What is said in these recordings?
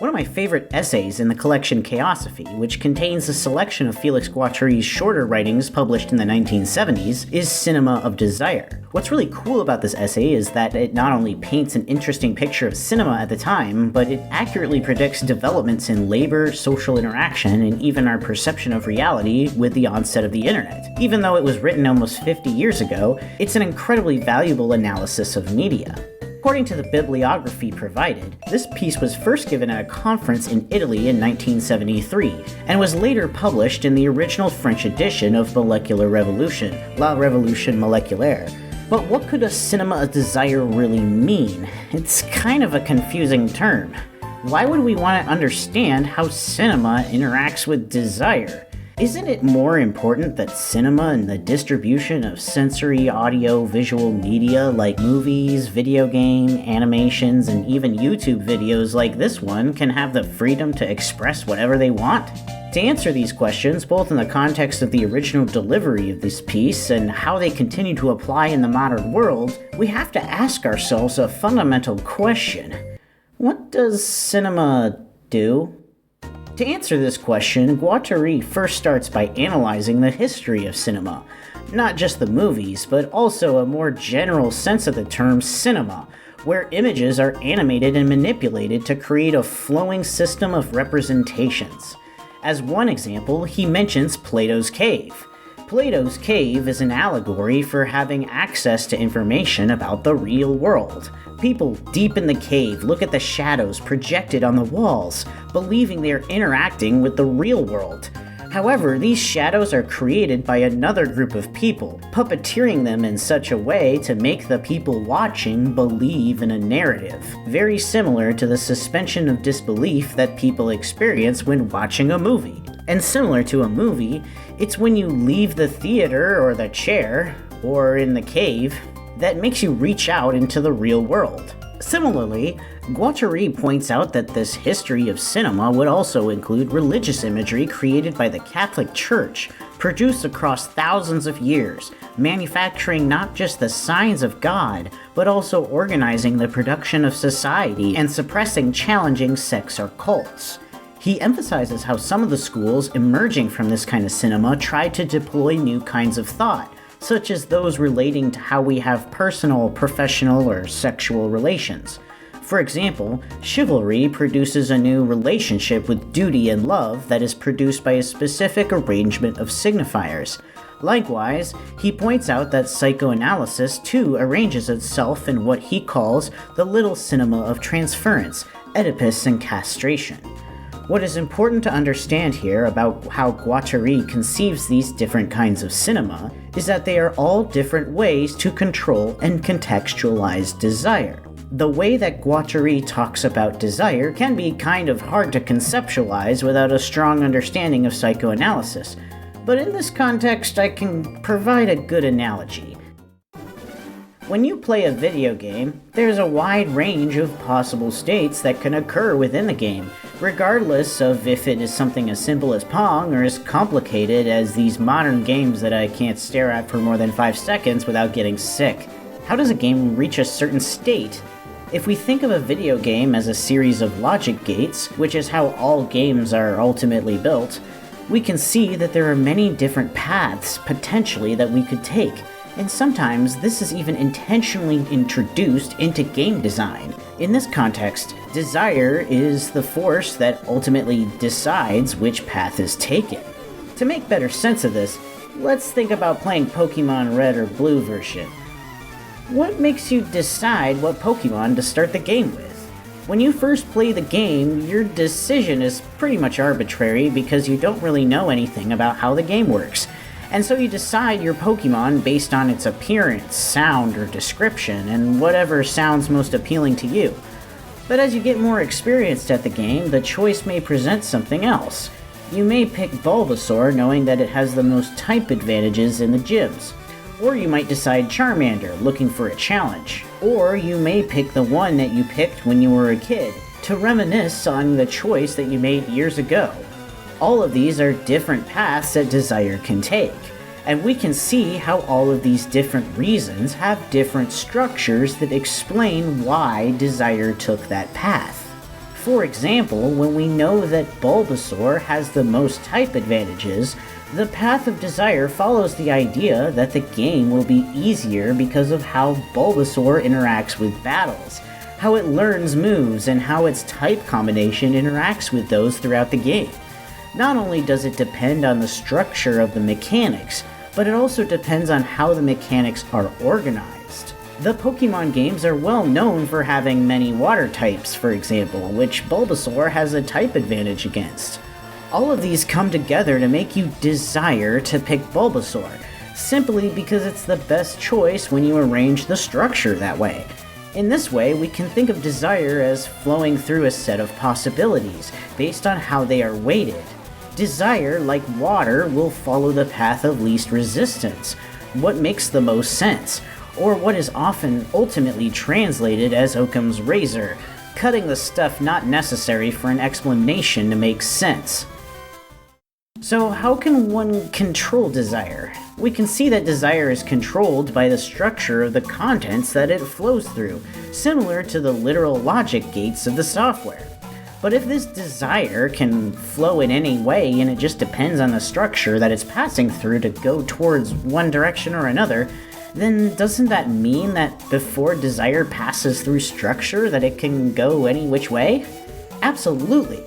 One of my favorite essays in the collection Chaosophy, which contains a selection of Felix Guattari's shorter writings published in the 1970s, is Cinema of Desire. What's really cool about this essay is that it not only paints an interesting picture of cinema at the time, but it accurately predicts developments in labor, social interaction, and even our perception of reality with the onset of the internet. Even though it was written almost 50 years ago, it's an incredibly valuable analysis of media. According to the bibliography provided, this piece was first given at a conference in Italy in 1973, and was later published in the original French edition of Molecular Revolution, La Révolution Moléculaire. But what could a cinema of desire really mean? It's kind of a confusing term. Why would we want to understand how cinema interacts with desire? Isn't it more important that cinema and the distribution of sensory, audio, visual media like movies, video game, animations, and even YouTube videos like this one can have the freedom to express whatever they want? To answer these questions, both in the context of the original delivery of this piece and how they continue to apply in the modern world, we have to ask ourselves a fundamental question. What does cinema do? To answer this question, Guattari first starts by analyzing the history of cinema. Not just the movies, but also a more general sense of the term cinema, where images are animated and manipulated to create a flowing system of representations. As one example, he mentions Plato's cave. Plato's cave is an allegory for having access to information about the real world. People deep in the cave look at the shadows projected on the walls, believing they are interacting with the real world. However, these shadows are created by another group of people, puppeteering them in such a way to make the people watching believe in a narrative, very similar to the suspension of disbelief that people experience when watching a movie. And similar to a movie, it's when you leave the theater or the chair, or in the cave, that makes you reach out into the real world. Similarly, Guattari points out that this history of cinema would also include religious imagery created by the Catholic Church, produced across thousands of years, manufacturing not just the signs of God, but also organizing the production of society and suppressing challenging sects or cults. He emphasizes how some of the schools emerging from this kind of cinema tried to deploy new kinds of thought, such as those relating to how we have personal, professional, or sexual relations. For example, chivalry produces a new relationship with duty and love that is produced by a specific arrangement of signifiers. Likewise, he points out that psychoanalysis too arranges itself in what he calls the little cinema of transference, Oedipus and castration. What is important to understand here about how Guattari conceives these different kinds of cinema is that they are all different ways to control and contextualize desire. The way that Guattari talks about desire can be kind of hard to conceptualize without a strong understanding of psychoanalysis, but in this context I can provide a good analogy. When you play a video game, there's a wide range of possible states that can occur within the game, regardless of if it is something as simple as Pong or as complicated as these modern games that I can't stare at for more than 5 seconds without getting sick. How does a game reach a certain state? If we think of a video game as a series of logic gates, which is how all games are ultimately built, we can see that there are many different paths potentially that we could take. And sometimes this is even intentionally introduced into game design. In this context, desire is the force that ultimately decides which path is taken. To make better sense of this, let's think about playing Pokemon Red or Blue version. What makes you decide what Pokemon to start the game with? When you first play the game, your decision is pretty much arbitrary because you don't really know anything about how the game works. And so you decide your Pokemon based on its appearance, sound, or description, and whatever sounds most appealing to you. But as you get more experienced at the game, the choice may present something else. You may pick Bulbasaur knowing that it has the most type advantages in the gyms. Or you might decide Charmander, looking for a challenge. Or you may pick the one that you picked when you were a kid, to reminisce on the choice that you made years ago. All of these are different paths that desire can take, and we can see how all of these different reasons have different structures that explain why desire took that path. For example, when we know that Bulbasaur has the most type advantages, the path of desire follows the idea that the game will be easier because of how Bulbasaur interacts with battles, how it learns moves, and how its type combination interacts with those throughout the game. Not only does it depend on the structure of the mechanics, but it also depends on how the mechanics are organized. The Pokemon games are well known for having many water types, for example, which Bulbasaur has a type advantage against. All of these come together to make you desire to pick Bulbasaur, simply because it's the best choice when you arrange the structure that way. In this way, we can think of desire as flowing through a set of possibilities, based on how they are weighted. Desire, like water, will follow the path of least resistance, what makes the most sense, or what is often ultimately translated as Occam's razor, cutting the stuff not necessary for an explanation to make sense. So how can one control desire? We can see that desire is controlled by the structure of the contents that it flows through, similar to the literal logic gates of the software. But if this desire can flow in any way and it just depends on the structure that it's passing through to go towards one direction or another, then doesn't that mean that before desire passes through structure that it can go any which way? Absolutely.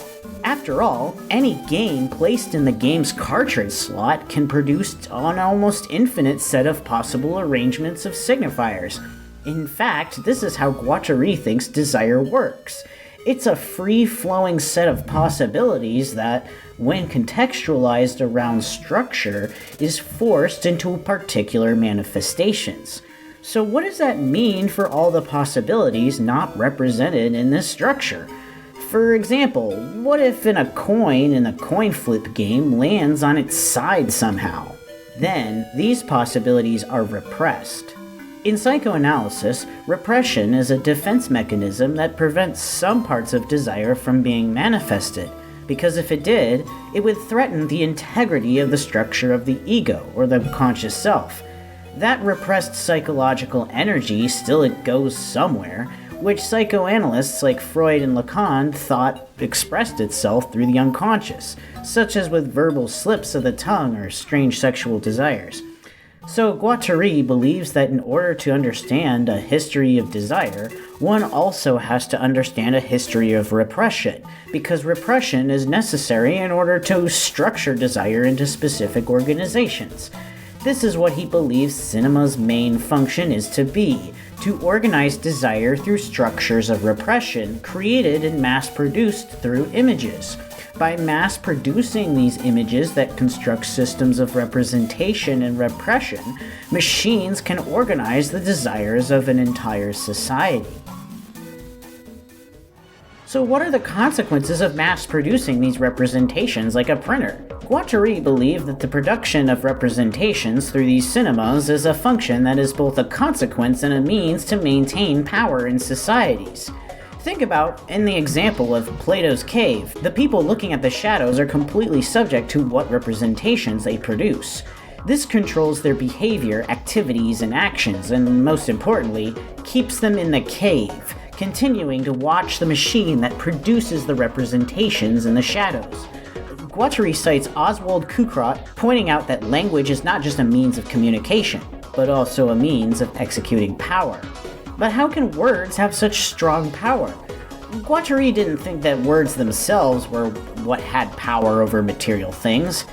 After all, any game placed in the game's cartridge slot can produce an almost infinite set of possible arrangements of signifiers. In fact, this is how Guattari thinks desire works. It's a free-flowing set of possibilities that, when contextualized around structure, is forced into particular manifestations. So what does that mean for all the possibilities not represented in this structure? For example, what if a coin in a coin flip game lands on its side somehow? Then, these possibilities are repressed. In psychoanalysis, repression is a defense mechanism that prevents some parts of desire from being manifested, because if it did, it would threaten the integrity of the structure of the ego, or the conscious self. That repressed psychological energy still goes somewhere, which psychoanalysts like Freud and Lacan thought expressed itself through the unconscious, such as with verbal slips of the tongue or strange sexual desires. So Guattari believes that in order to understand a history of desire, one also has to understand a history of repression, because repression is necessary in order to structure desire into specific organizations. This is what he believes cinema's main function is to be, to organize desire through structures of repression created and mass-produced through images. By mass-producing these images that construct systems of representation and repression, machines can organize the desires of an entire society. So what are the consequences of mass-producing these representations like a printer? Guattari believed that the production of representations through these cinemas is a function that is both a consequence and a means to maintain power in societies. Think about, in the example of Plato's cave, the people looking at the shadows are completely subject to what representations they produce. This controls their behavior, activities, and actions, and most importantly, keeps them in the cave, continuing to watch the machine that produces the representations in the shadows. Guattari cites Oswald Coucrot, pointing out that language is not just a means of communication, but also a means of executing power. But how can words have such strong power? Guattari didn't think that words themselves were what had power over material things.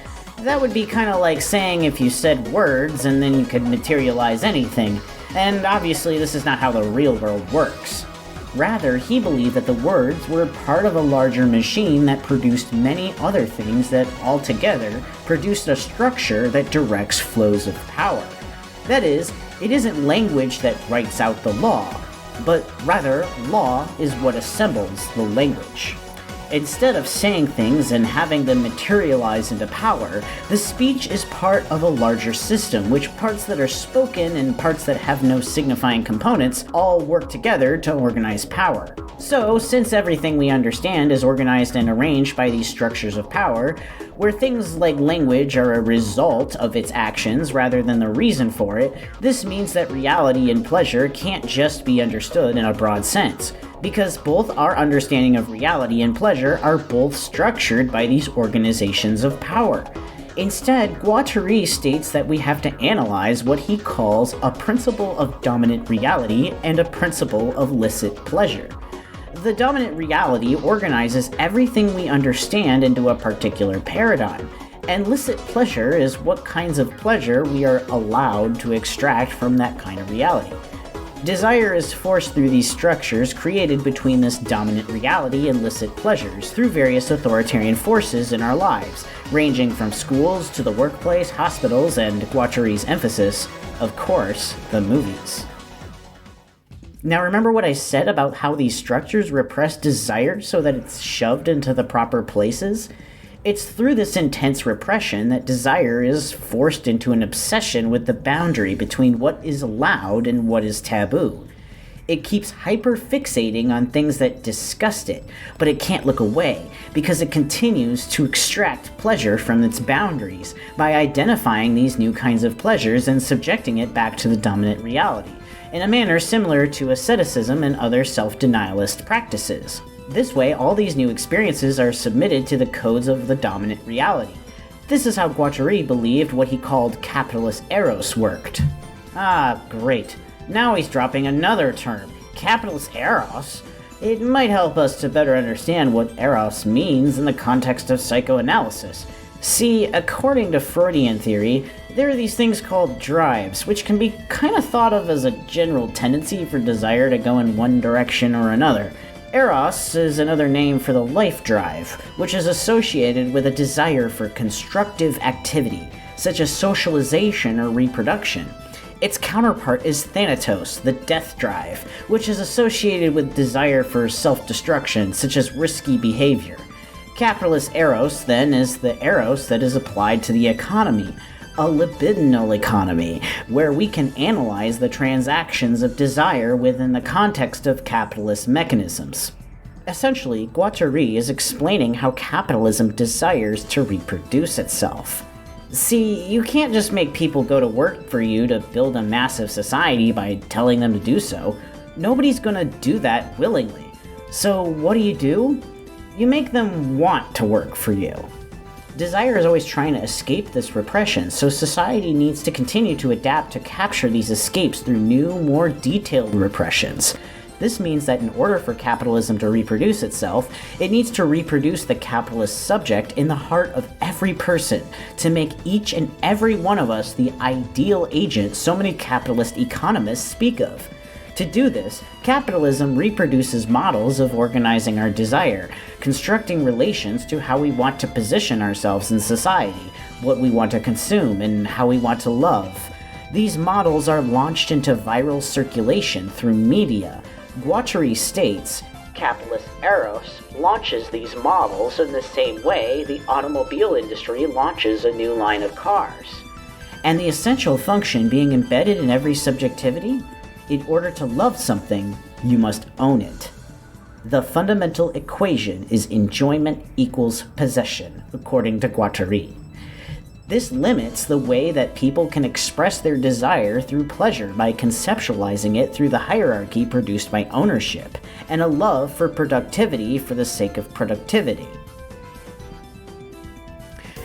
That would be kind of like saying if you said words and then you could materialize anything, and obviously this is not how the real world works. Rather, he believed that the words were part of a larger machine that produced many other things that altogether produced a structure that directs flows of power. That is, it isn't language that writes out the law, but rather, law is what assembles the language. Instead of saying things and having them materialize into power, the speech is part of a larger system, which parts that are spoken and parts that have no signifying components all work together to organize power. So, since everything we understand is organized and arranged by these structures of power, where things like language are a result of its actions rather than the reason for it, this means that reality and pleasure can't just be understood in a broad sense. because both our understanding of reality and pleasure are both structured by these organizations of power. Instead, Guattari states that we have to analyze what he calls a principle of dominant reality and a principle of licit pleasure. The dominant reality organizes everything we understand into a particular paradigm, and licit pleasure is what kinds of pleasure we are allowed to extract from that kind of reality. Desire is forced through these structures created between this dominant reality and licit pleasures through various authoritarian forces in our lives, ranging from schools to the workplace, hospitals, and Guattari's emphasis, of course, the movies. Now remember what I said about how these structures repress desire so that it's shoved into the proper places? It's through this intense repression that desire is forced into an obsession with the boundary between what is allowed and what is taboo. It keeps hyper-fixating on things that disgust it, but it can't look away because it continues to extract pleasure from its boundaries by identifying these new kinds of pleasures and subjecting it back to the dominant reality, in a manner similar to asceticism and other self-denialist practices. This way, all these new experiences are submitted to the codes of the dominant reality. This is how Guattari believed what he called capitalist eros worked. Ah, great. Now he's dropping another term, capitalist eros. It might help us to better understand what eros means in the context of psychoanalysis. See, according to Freudian theory, there are these things called drives, which can be kind of thought of as a general tendency for desire to go in one direction or another. Eros is another name for the life drive, which is associated with a desire for constructive activity, such as socialization or reproduction. Its counterpart is Thanatos, the death drive, which is associated with desire for self-destruction, such as risky behavior. Capitalist eros, then, is the eros that is applied to the economy, a libidinal economy, where we can analyze the transactions of desire within the context of capitalist mechanisms. Essentially, Guattari is explaining how capitalism desires to reproduce itself. See, you can't just make people go to work for you to build a massive society by telling them to do so. Nobody's gonna do that willingly. So what do? You make them want to work for you. Desire is always trying to escape this repression, so society needs to continue to adapt to capture these escapes through new, more detailed repressions. This means that in order for capitalism to reproduce itself, it needs to reproduce the capitalist subject in the heart of every person, to make each and every one of us the ideal agent so many capitalist economists speak of. To do this, capitalism reproduces models of organizing our desire, constructing relations to how we want to position ourselves in society, what we want to consume, and how we want to love. These models are launched into viral circulation through media. Guattari states, capitalist eros launches these models in the same way the automobile industry launches a new line of cars. And the essential function being embedded in every subjectivity? In order to love something, you must own it. The fundamental equation is enjoyment equals possession, according to Guattari. This limits the way that people can express their desire through pleasure by conceptualizing it through the hierarchy produced by ownership, and a love for productivity for the sake of productivity.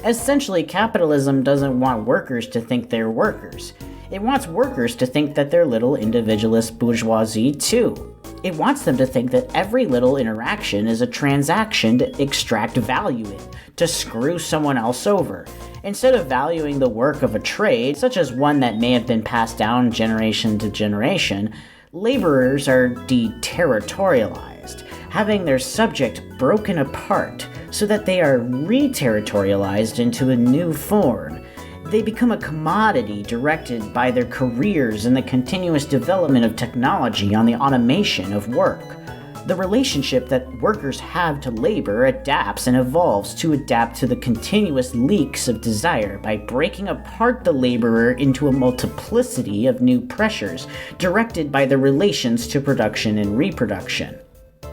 Essentially, capitalism doesn't want workers to think they're workers. It wants workers to think that they're little individualist bourgeoisie too. It wants them to think that every little interaction is a transaction to extract value in, to screw someone else over. Instead of valuing the work of a trade, such as one that may have been passed down generation to generation, laborers are deterritorialized, having their subject broken apart so that they are re-territorialized into a new form. They become a commodity directed by their careers and the continuous development of technology on the automation of work. The relationship that workers have to labor adapts and evolves to adapt to the continuous leaks of desire by breaking apart the laborer into a multiplicity of new pressures directed by the relations to production and reproduction.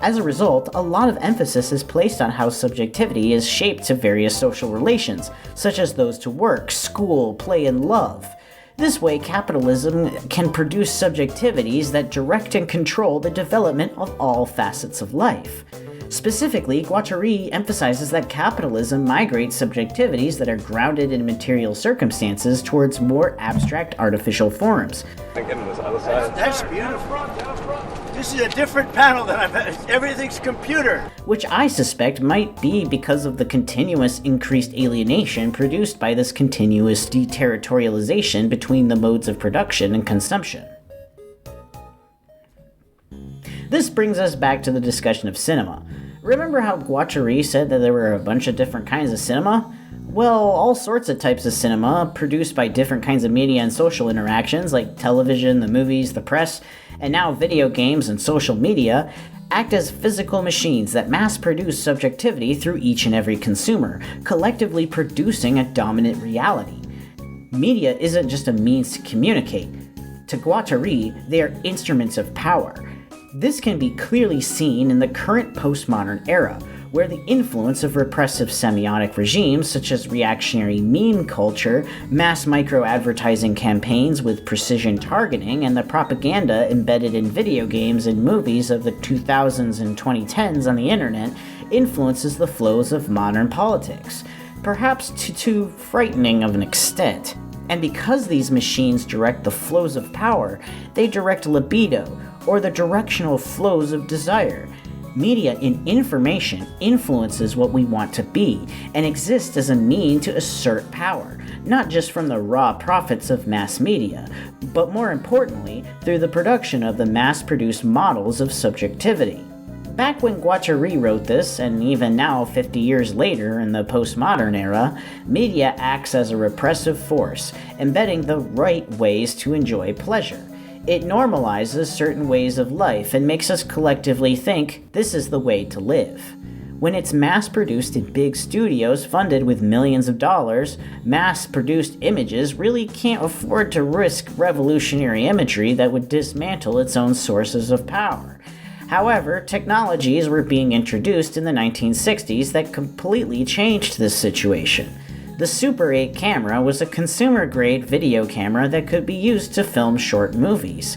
As a result, a lot of emphasis is placed on how subjectivity is shaped to various social relations, such as those to work, school, play, and love. This way, capitalism can produce subjectivities that direct and control the development of all facets of life. Specifically, Guattari emphasizes that capitalism migrates subjectivities that are grounded in material circumstances towards more abstract artificial forms. That's beautiful. This is a different panel than I've had. Everything's computer. Which I suspect might be because of the continuous increased alienation produced by this continuous deterritorialization between the modes of production and consumption. This brings us back to the discussion of cinema. Remember how Guattari said that there were a bunch of different kinds of cinema? Well, all sorts of types of cinema, produced by different kinds of media and social interactions like television, the movies, the press, and now video games and social media, act as physical machines that mass-produce subjectivity through each and every consumer, collectively producing a dominant reality. Media isn't just a means to communicate. To Guattari, they are instruments of power. This can be clearly seen in the current postmodern era, where the influence of repressive semiotic regimes such as reactionary meme culture, mass micro-advertising campaigns with precision targeting, and the propaganda embedded in video games and movies of the 2000s and 2010s on the internet influences the flows of modern politics, perhaps to too frightening of an extent. And because these machines direct the flows of power, they direct libido, or the directional flows of desire. Media in information influences what we want to be, and exists as a mean to assert power, not just from the raw profits of mass media, but more importantly, through the production of the mass-produced models of subjectivity. Back when Guattari wrote this, and even now 50 years later in the postmodern era, media acts as a repressive force, embedding the right ways to enjoy pleasure. It normalizes certain ways of life and makes us collectively think this is the way to live. When it's mass-produced in big studios funded with millions of dollars, mass-produced images really can't afford to risk revolutionary imagery that would dismantle its own sources of power. However, technologies were being introduced in the 1960s that completely changed this situation. The Super 8 camera was a consumer-grade video camera that could be used to film short movies.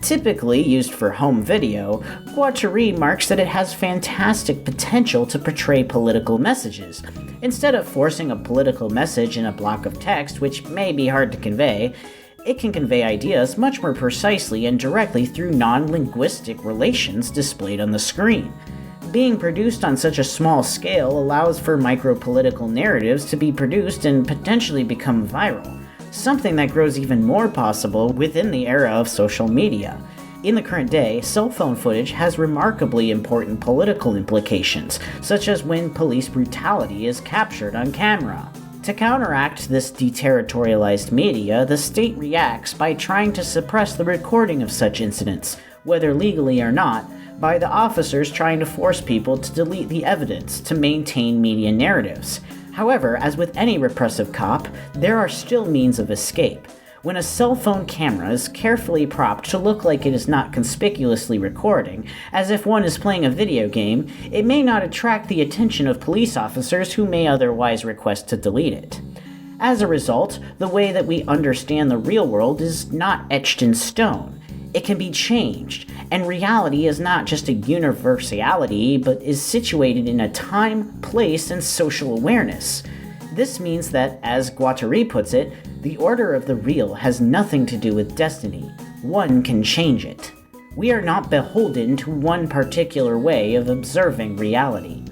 Typically used for home video, Guattari marks that it has fantastic potential to portray political messages. Instead of forcing a political message in a block of text, which may be hard to convey, it can convey ideas much more precisely and directly through non-linguistic relations displayed on the screen. Being produced on such a small scale allows for micro-political narratives to be produced and potentially become viral, something that grows even more possible within the era of social media. In the current day, cell phone footage has remarkably important political implications, such as when police brutality is captured on camera. To counteract this deterritorialized media, the state reacts by trying to suppress the recording of such incidents, whether legally or not, by the officers trying to force people to delete the evidence to maintain media narratives. However, as with any repressive cop, there are still means of escape. When a cell phone camera is carefully propped to look like it is not conspicuously recording, as if one is playing a video game, it may not attract the attention of police officers who may otherwise request to delete it. As a result, the way that we understand the real world is not etched in stone. It can be changed, and reality is not just a universality, but is situated in a time, place, and social awareness. This means that, as Guattari puts it, the order of the real has nothing to do with destiny. One can change it. We are not beholden to one particular way of observing reality.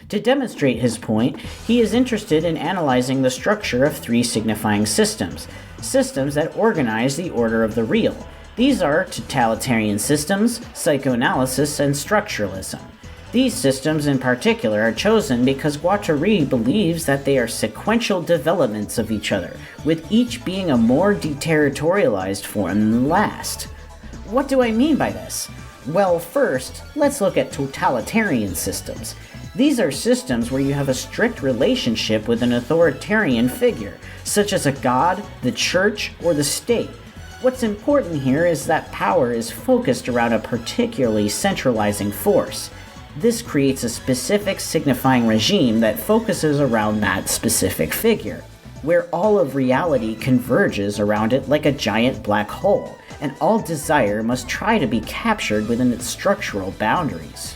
To demonstrate his point, he is interested in analyzing the structure of three signifying systems that organize the order of the real. These are totalitarian systems, psychoanalysis, and structuralism. These systems in particular are chosen because Guattari believes that they are sequential developments of each other, with each being a more deterritorialized form than the last. What do I mean by this? Well, first, let's look at totalitarian systems. These are systems where you have a strict relationship with an authoritarian figure, such as a god, the church, or the state. What's important here is that power is focused around a particularly centralizing force. This creates a specific signifying regime that focuses around that specific figure. where all of reality converges around it like a giant black hole, and all desire must try to be captured within its structural boundaries.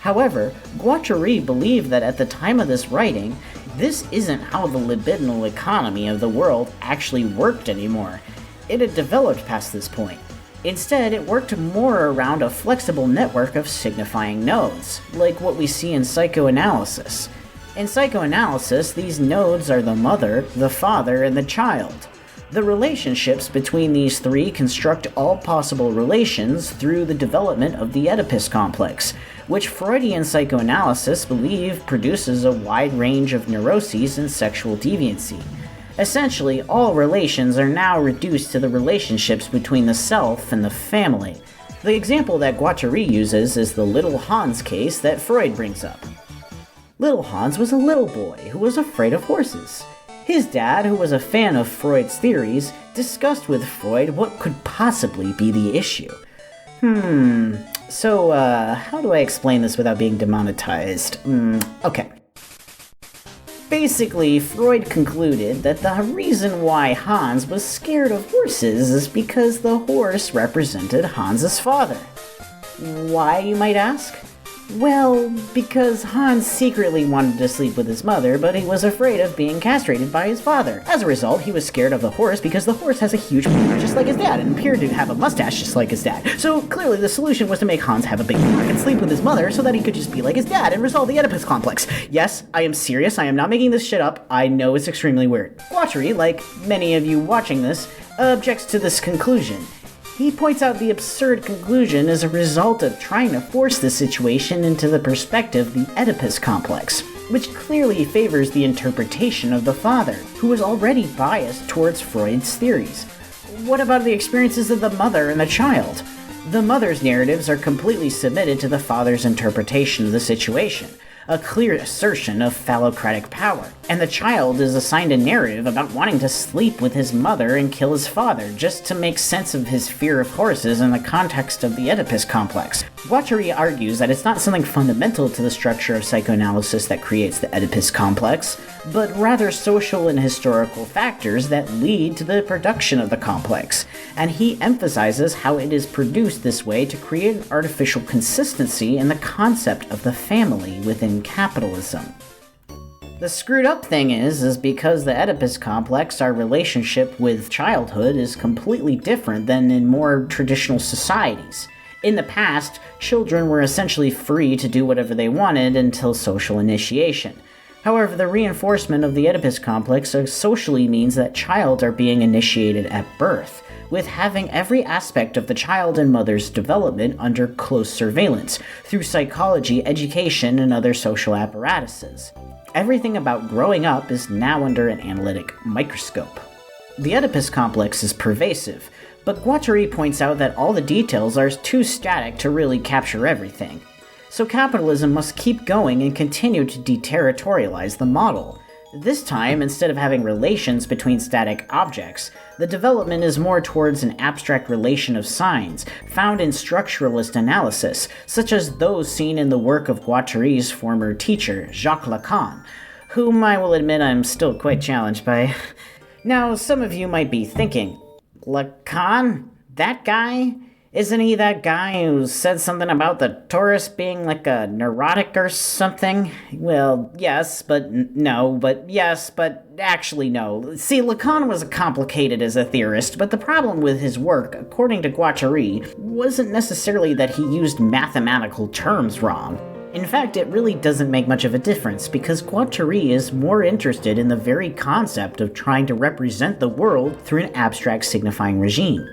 However, Guattari believed that at the time of this writing, this isn't how the libidinal economy of the world actually worked anymore. It had developed past this point. Instead, it worked more around a flexible network of signifying nodes, like what we see in psychoanalysis. In psychoanalysis, these nodes are the mother, the father, and the child. The relationships between these three construct all possible relations through the development of the Oedipus complex, which Freudian psychoanalysis believe produces a wide range of neuroses and sexual deviancy. Essentially, all relations are now reduced to the relationships between the self and the family. The example that Guattari uses is the little Hans case that Freud brings up. Little Hans was a little boy who was afraid of horses. His dad, who was a fan of Freud's theories, discussed with Freud what could possibly be the issue. So, how do I explain this without being demonetized? Okay. Basically, Freud concluded that the reason why Hans was scared of horses is because the horse represented Hans's father. Why, you might ask? Well, because Hans secretly wanted to sleep with his mother, but he was afraid of being castrated by his father. As a result, he was scared of the horse because the horse has a huge beard just like his dad and appeared to have a mustache just like his dad. So clearly the solution was to make Hans have a big beard and sleep with his mother so that he could just be like his dad and resolve the Oedipus complex. Yes, I am serious, I am not making this shit up, I know it's extremely weird. Guattari, like many of you watching this, objects to this conclusion. He points out the absurd conclusion as a result of trying to force the situation into the perspective of the Oedipus complex, which clearly favors the interpretation of the father, who was already biased towards Freud's theories. What about the experiences of the mother and the child? The mother's narratives are completely submitted to the father's interpretation of the situation, a clear assertion of phallocratic power, and the child is assigned a narrative about wanting to sleep with his mother and kill his father, just to make sense of his fear of horses in the context of the Oedipus complex. Guattari argues that it's not something fundamental to the structure of psychoanalysis that creates the Oedipus complex, but rather social and historical factors that lead to the production of the complex, and he emphasizes how it is produced this way to create an artificial consistency in the concept of the family within capitalism. The screwed up thing is because the Oedipus complex, our relationship with childhood, is completely different than in more traditional societies. In the past, children were essentially free to do whatever they wanted until social initiation. However, the reinforcement of the Oedipus complex socially means that childs are being initiated at birth, with having every aspect of the child and mother's development under close surveillance, through psychology, education, and other social apparatuses. Everything about growing up is now under an analytic microscope. The Oedipus complex is pervasive, but Guattari points out that all the details are too static to really capture everything. So capitalism must keep going and continue to deterritorialize the model. This time, instead of having relations between static objects, the development is more towards an abstract relation of signs, found in structuralist analysis, such as those seen in the work of Guattari's former teacher, Jacques Lacan, whom I will admit I'm still quite challenged by. Now, some of you might be thinking, Lacan? That guy? Isn't he that guy who said something about the tourist being like a neurotic or something? Well, yes, but no, but yes, but actually no. See, Lacan was complicated as a theorist, but the problem with his work, according to Guattari, wasn't necessarily that he used mathematical terms wrong. In fact, it really doesn't make much of a difference, because Guattari is more interested in the very concept of trying to represent the world through an abstract signifying regime.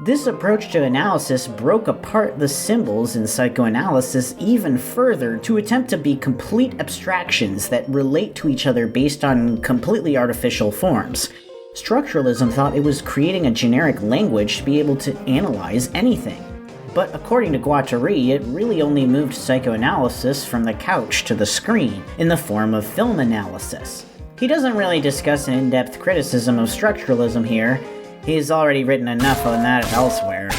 This approach to analysis broke apart the symbols in psychoanalysis even further to attempt to be complete abstractions that relate to each other based on completely artificial forms. Structuralism thought it was creating a generic language to be able to analyze anything. But according to Guattari, it really only moved psychoanalysis from the couch to the screen in the form of film analysis. He doesn't really discuss an in-depth criticism of structuralism here. He's already written enough on that elsewhere.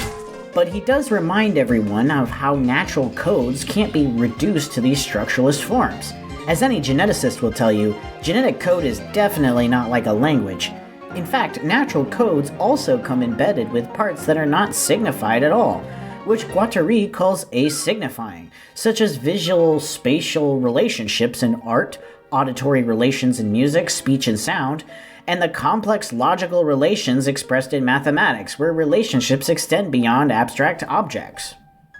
But he does remind everyone of how natural codes can't be reduced to these structuralist forms. As any geneticist will tell you, genetic code is definitely not like a language. In fact, natural codes also come embedded with parts that are not signified at all, which Guattari calls asignifying, such as visual spatial relationships in art, auditory relations in music, speech, and sound, and the complex logical relations expressed in mathematics, where relationships extend beyond abstract objects.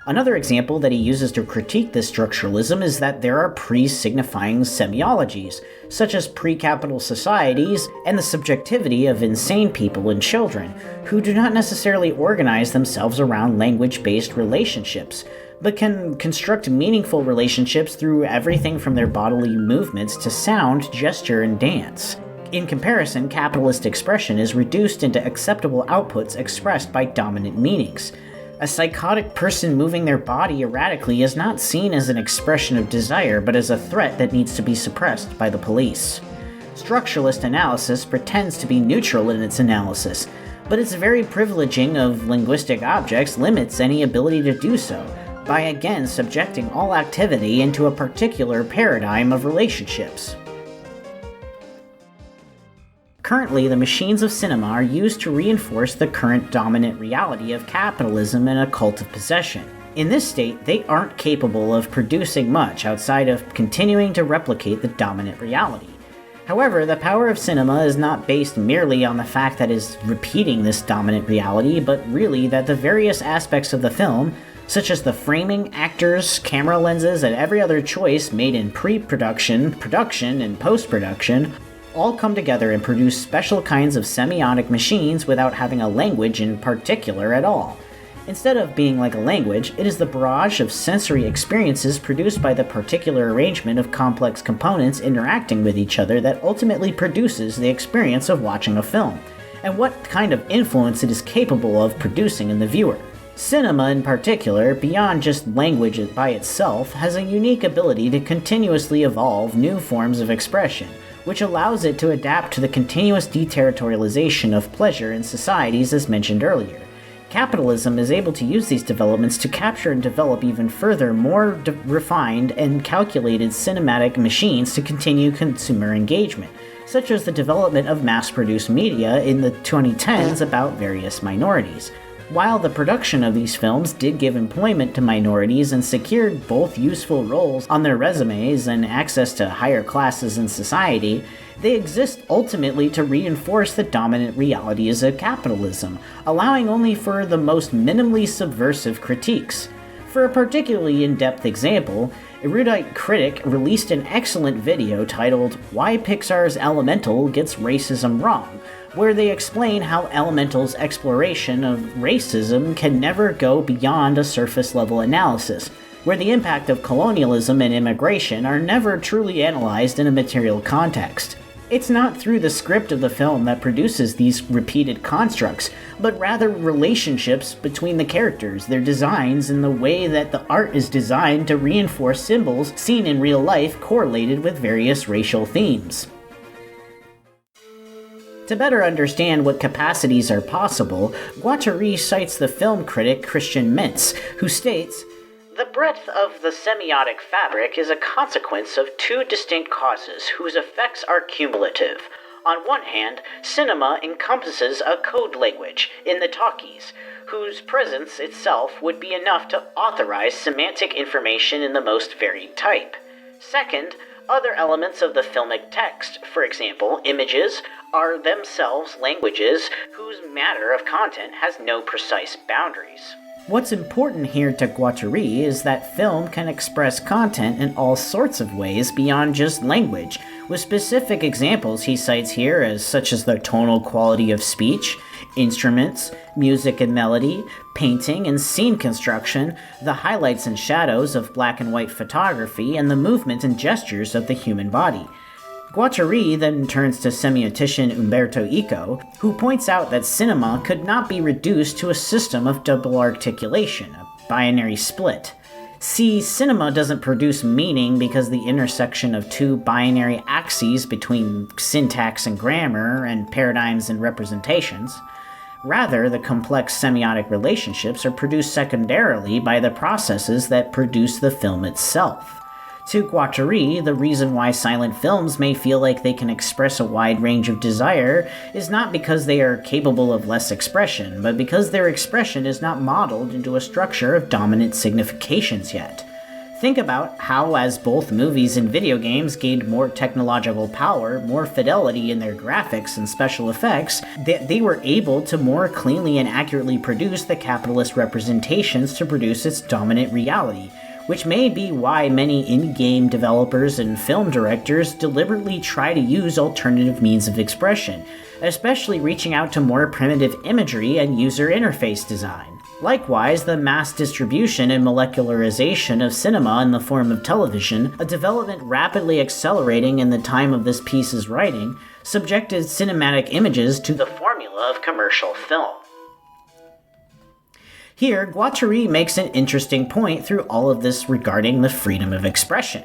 Another example that he uses to critique this structuralism is that there are pre-signifying semiologies, such as pre-capital societies and the subjectivity of insane people and children, who do not necessarily organize themselves around language-based relationships, but can construct meaningful relationships through everything from their bodily movements to sound, gesture, and dance. In comparison, capitalist expression is reduced into acceptable outputs expressed by dominant meanings. A psychotic person moving their body erratically is not seen as an expression of desire, but as a threat that needs to be suppressed by the police. Structuralist analysis pretends to be neutral in its analysis, but its very privileging of linguistic objects limits any ability to do so, by again subjecting all activity into a particular paradigm of relationships. Currently, the machines of cinema are used to reinforce the current dominant reality of capitalism and a cult of possession. In this state, they aren't capable of producing much outside of continuing to replicate the dominant reality. However, the power of cinema is not based merely on the fact that it is repeating this dominant reality, but really that the various aspects of the film, such as the framing, actors, camera lenses, and every other choice made in pre-production, production, and post-production, all come together and produce special kinds of semiotic machines without having a language in particular at all. Instead of being like a language, it is the barrage of sensory experiences produced by the particular arrangement of complex components interacting with each other that ultimately produces the experience of watching a film, and what kind of influence it is capable of producing in the viewer. Cinema, in particular, beyond just language by itself, has a unique ability to continuously evolve new forms of expression, which allows it to adapt to the continuous deterritorialization of pleasure in societies as mentioned earlier. Capitalism is able to use these developments to capture and develop even further, more refined and calculated cinematic machines to continue consumer engagement, such as the development of mass-produced media in the 2010s about various minorities. While the production of these films did give employment to minorities and secured both useful roles on their resumes and access to higher classes in society, they exist ultimately to reinforce the dominant realities of capitalism, allowing only for the most minimally subversive critiques. For a particularly in-depth example, Erudite Critic released an excellent video titled "Why Pixar's Elemental Gets Racism Wrong," where they explain how Elemental's exploration of racism can never go beyond a surface-level analysis, where the impact of colonialism and immigration are never truly analyzed in a material context. It's not through the script of the film that produces these repeated constructs, but rather relationships between the characters, their designs, and the way that the art is designed to reinforce symbols seen in real life correlated with various racial themes. To better understand what capacities are possible, Guattari cites the film critic Christian Mintz, who states, "The breadth of the semiotic fabric is a consequence of two distinct causes whose effects are cumulative. On one hand, cinema encompasses a code language in the talkies, whose presence itself would be enough to authorize semantic information in the most varied type. Second, other elements of the filmic text, for example, images, are themselves languages whose matter of content has no precise boundaries." What's important here to Guattari is that film can express content in all sorts of ways beyond just language, with specific examples he cites here as such as the tonal quality of speech, instruments, music and melody, painting and scene construction, the highlights and shadows of black and white photography, and the movement and gestures of the human body. Guattari then turns to semiotician Umberto Eco, who points out that cinema could not be reduced to a system of double articulation, a binary split. See, cinema doesn't produce meaning because the intersection of two binary axes between syntax and grammar and paradigms and representations. Rather, the complex semiotic relationships are produced secondarily by the processes that produce the film itself. To Guattari, the reason why silent films may feel like they can express a wide range of desire is not because they are capable of less expression, but because their expression is not modeled into a structure of dominant significations yet. Think about how, as both movies and video games gained more technological power, more fidelity in their graphics and special effects, they were able to more cleanly and accurately produce the capitalist representations to produce its dominant reality, which may be why many in-game developers and film directors deliberately try to use alternative means of expression, especially reaching out to more primitive imagery and user interface design. Likewise, the mass distribution and molecularization of cinema in the form of television, a development rapidly accelerating in the time of this piece's writing, subjected cinematic images to the formula of commercial film. Here, Guattari makes an interesting point through all of this regarding the freedom of expression.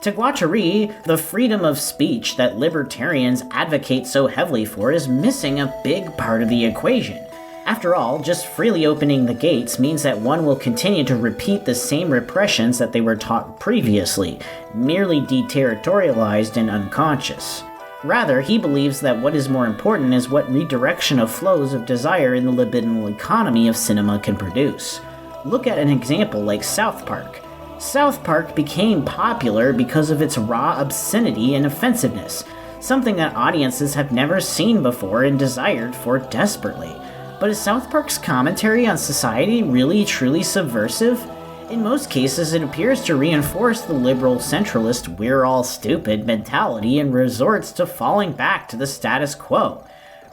To Guattari, the freedom of speech that libertarians advocate so heavily for is missing a big part of the equation. After all, just freely opening the gates means that one will continue to repeat the same repressions that they were taught previously, merely deterritorialized and unconscious. Rather, he believes that what is more important is what redirection of flows of desire in the libidinal economy of cinema can produce. Look at an example like South Park. South Park became popular because of its raw obscenity and offensiveness, something that audiences have never seen before and desired for desperately. But is South Park's commentary on society really truly subversive? In most cases, it appears to reinforce the liberal centralist "we're all stupid" mentality and resorts to falling back to the status quo.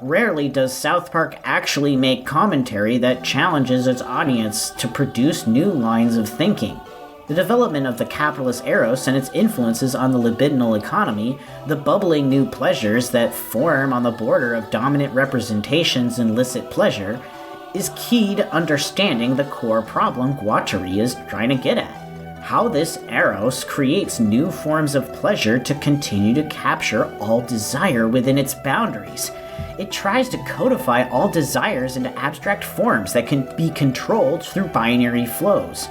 Rarely does South Park actually make commentary that challenges its audience to produce new lines of thinking. The development of the capitalist eros and its influences on the libidinal economy, the bubbling new pleasures that form on the border of dominant representations and illicit pleasure, is key to understanding the core problem Guattari is trying to get at. How this eros creates new forms of pleasure to continue to capture all desire within its boundaries. It tries to codify all desires into abstract forms that can be controlled through binary flows.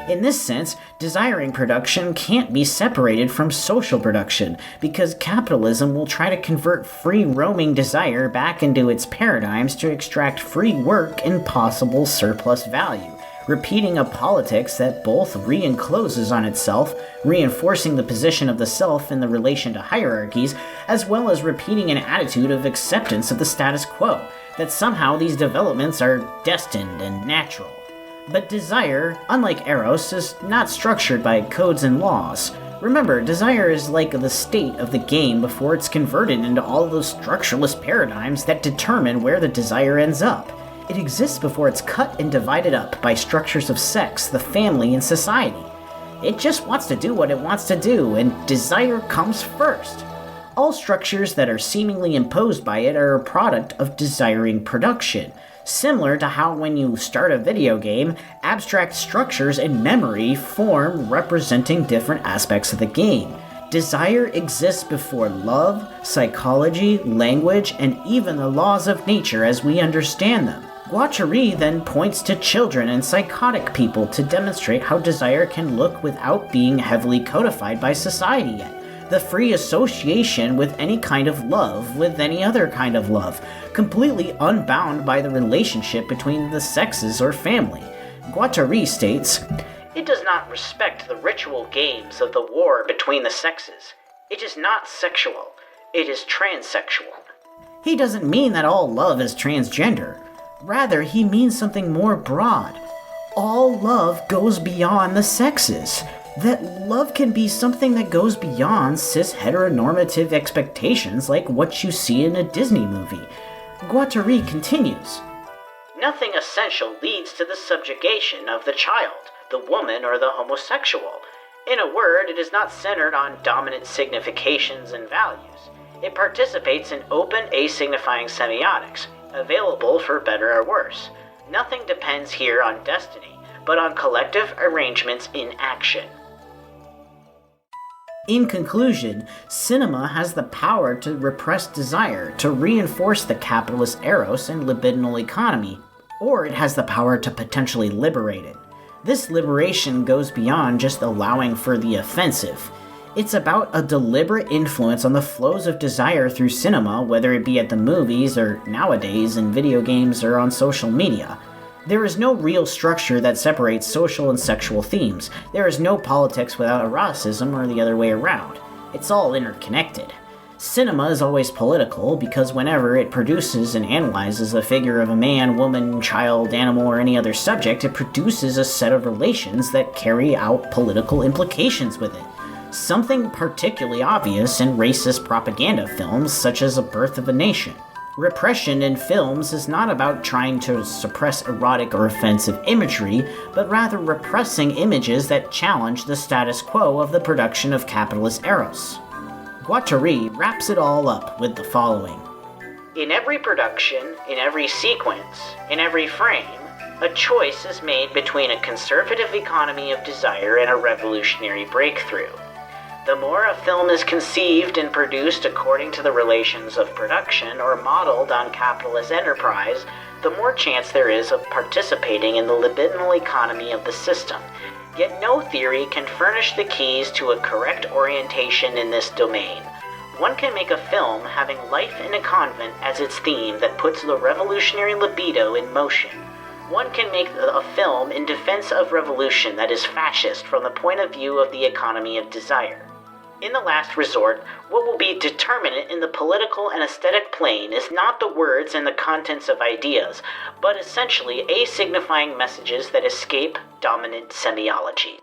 In this sense, desiring production can't be separated from social production, because capitalism will try to convert free-roaming desire back into its paradigms to extract free work and possible surplus value, repeating a politics that both re-encloses on itself, reinforcing the position of the self in the relation to hierarchies, as well as repeating an attitude of acceptance of the status quo, that somehow these developments are destined and natural. But desire, unlike eros, is not structured by codes and laws. Remember, desire is like the state of the game before it's converted into all of those structuralist paradigms that determine where the desire ends up. It exists before it's cut and divided up by structures of sex, the family, and society. It just wants to do what it wants to do, and desire comes first. All structures that are seemingly imposed by it are a product of desiring production. Similar to how when you start a video game, abstract structures in memory form representing different aspects of the game. Desire exists before love, psychology, language, and even the laws of nature as we understand them. Guattari then points to children and psychotic people to demonstrate how desire can look without being heavily codified by society yet. The free association with any kind of love with any other kind of love, completely unbound by the relationship between the sexes or family. Guattari states, "It does not respect the ritual games of the war between the sexes. It is not sexual. It is transsexual." He doesn't mean that all love is transgender. Rather, he means something more broad. All love goes beyond the sexes. That love can be something that goes beyond cis-heteronormative expectations like what you see in a Disney movie. Guattari continues, "Nothing essential leads to the subjugation of the child, the woman, or the homosexual. In a word, it is not centered on dominant significations and values. It participates in open asignifying semiotics, available for better or worse. Nothing depends here on destiny, but on collective arrangements in action." In conclusion, cinema has the power to repress desire, to reinforce the capitalist eros and libidinal economy, or it has the power to potentially liberate it. This liberation goes beyond just allowing for the offensive. It's about a deliberate influence on the flows of desire through cinema, whether it be at the movies or nowadays in video games or on social media. There is no real structure that separates social and sexual themes. There is no politics without eroticism or the other way around. It's all interconnected. Cinema is always political because whenever it produces and analyzes the figure of a man, woman, child, animal, or any other subject, it produces a set of relations that carry out political implications with it. Something particularly obvious in racist propaganda films such as A Birth of a Nation. Repression in films is not about trying to suppress erotic or offensive imagery, but rather repressing images that challenge the status quo of the production of capitalist eros. Guattari wraps it all up with the following. In every production, in every sequence, in every frame, a choice is made between a conservative economy of desire and a revolutionary breakthrough. The more a film is conceived and produced according to the relations of production or modeled on capitalist enterprise, the more chance there is of participating in the libidinal economy of the system. Yet no theory can furnish the keys to a correct orientation in this domain. One can make a film having life in a convent as its theme that puts the revolutionary libido in motion. One can make a film in defense of revolution that is fascist from the point of view of the economy of desire. In the last resort, what will be determinate in the political and aesthetic plane is not the words and the contents of ideas, but essentially asignifying messages that escape dominant semiology.